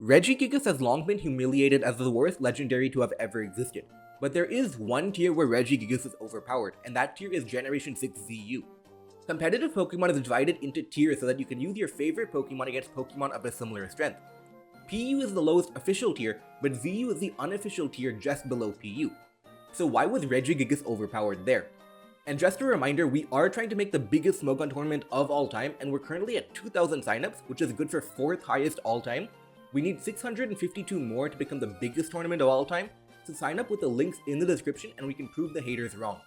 Regigigas has long been humiliated as the worst legendary to have ever existed, but there is one tier where Regigigas is overpowered, and that tier is Generation 6 ZU. Competitive Pokemon is divided into tiers so that you can use your favorite Pokemon against Pokemon of a similar strength. PU is the lowest official tier, but ZU is the unofficial tier just below PU. So why was Regigigas overpowered there? And just a reminder, we are trying to make the biggest Smogon tournament of all time, and we're currently at 2,000 signups, which is good for 4th highest all time. We need 652 more to become the biggest tournament of all time, so sign up with the links in the description and we can prove the haters wrong.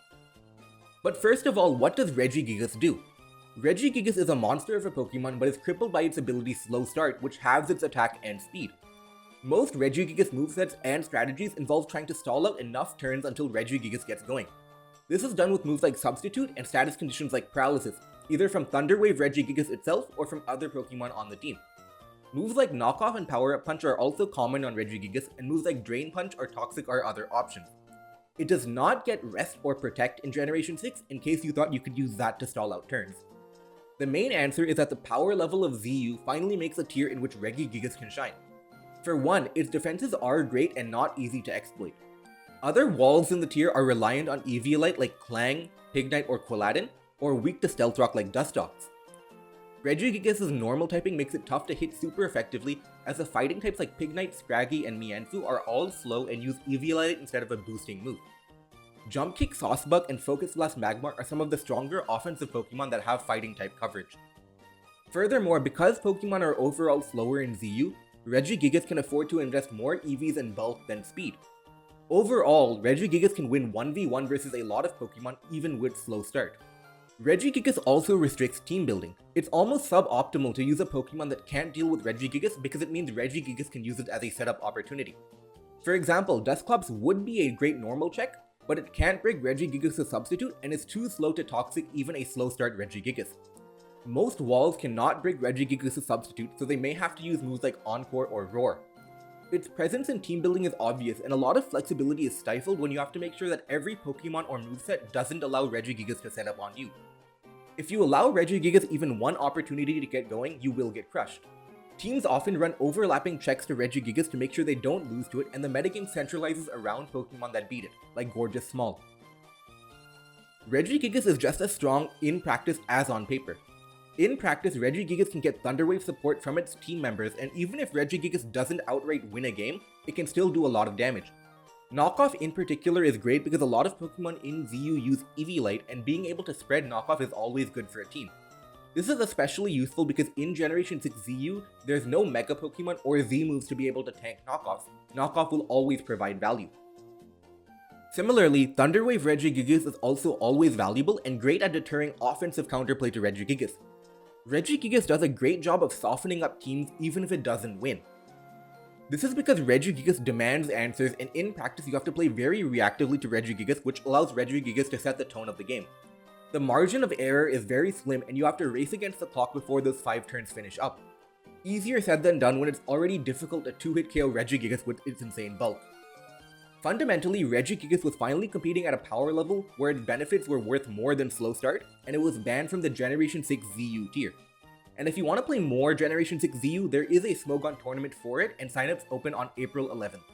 But first of all, what does Regigigas do? Regigigas is a monster of a Pokemon but is crippled by its ability Slow Start, which halves its attack and speed. Most Regigigas movesets and strategies involve trying to stall out enough turns until Regigigas gets going. This is done with moves like Substitute and status conditions like Paralysis, either from Thunder Wave Regigigas itself or from other Pokemon on the team. Moves like Knock Off and Power Up Punch are also common on Regigigas, and moves like Drain Punch or Toxic are other options. It does not get Rest or Protect in Generation 6 in case you thought you could use that to stall out turns. The main answer is that the power level of ZU finally makes a tier in which Regigigas can shine. For one, its defenses are great and not easy to exploit. Other walls in the tier are reliant on Eviolite like Clang, Pignite or Quilladin, or weak to Stealth Rock like Dustox. Regigigas' normal typing makes it tough to hit super effectively, as the fighting types like Pignite, Scraggy, and Mienfoo are all slow and use Eviolite instead of a boosting move. Jump Kick, Saucebug, and Focus Blast Magmar are some of the stronger offensive Pokemon that have fighting type coverage. Furthermore, because Pokemon are overall slower in ZU, Regigigas can afford to invest more EVs in bulk than speed. Overall, Regigigas can win 1v1 versus a lot of Pokemon even with Slow Start. Regigigas also restricts team building. It's almost suboptimal to use a Pokemon that can't deal with Regigigas because it means Regigigas can use it as a setup opportunity. For example, Dusclops would be a great normal check, but it can't break Regigigas' Substitute and is too slow to Toxic even a slow start Regigigas. Most walls cannot break Regigigas' Substitute, so they may have to use moves like Encore or Roar. Its presence in team building is obvious, and a lot of flexibility is stifled when you have to make sure that every Pokemon or moveset doesn't allow Regigigas to set up on you. If you allow Regigigas even one opportunity to get going, you will get crushed. Teams often run overlapping checks to Regigigas to make sure they don't lose to it, and the metagame centralizes around Pokemon that beat it, like Gorgeous Small. Regigigas is just as strong in practice as on paper. In practice, Regigigas can get Thunder Wave support from its team members, and even if Regigigas doesn't outright win a game, it can still do a lot of damage. Knockoff in particular is great because a lot of Pokemon in ZU use Eviolite, and being able to spread Knockoff is always good for a team. This is especially useful because in Generation 6 ZU, there's no Mega Pokemon or Z moves to be able to tank Knockoffs. Knockoff will always provide value. Similarly, Thunder Wave Regigigas is also always valuable and great at deterring offensive counterplay to Regigigas. Regigigas does a great job of softening up teams even if it doesn't win. This is because Regigigas demands answers, and in practice you have to play very reactively to Regigigas, which allows Regigigas to set the tone of the game. The margin of error is very slim and you have to race against the clock before those 5 turns finish up. Easier said than done when it's already difficult to 2-hit KO Regigigas with its insane bulk. Fundamentally, Regigigas was finally competing at a power level where its benefits were worth more than Slow Start, and it was banned from the Generation 6 ZU tier. And if you want to play more Generation 6 ZU, there is a Smogon tournament for it, and signups open on April 11th.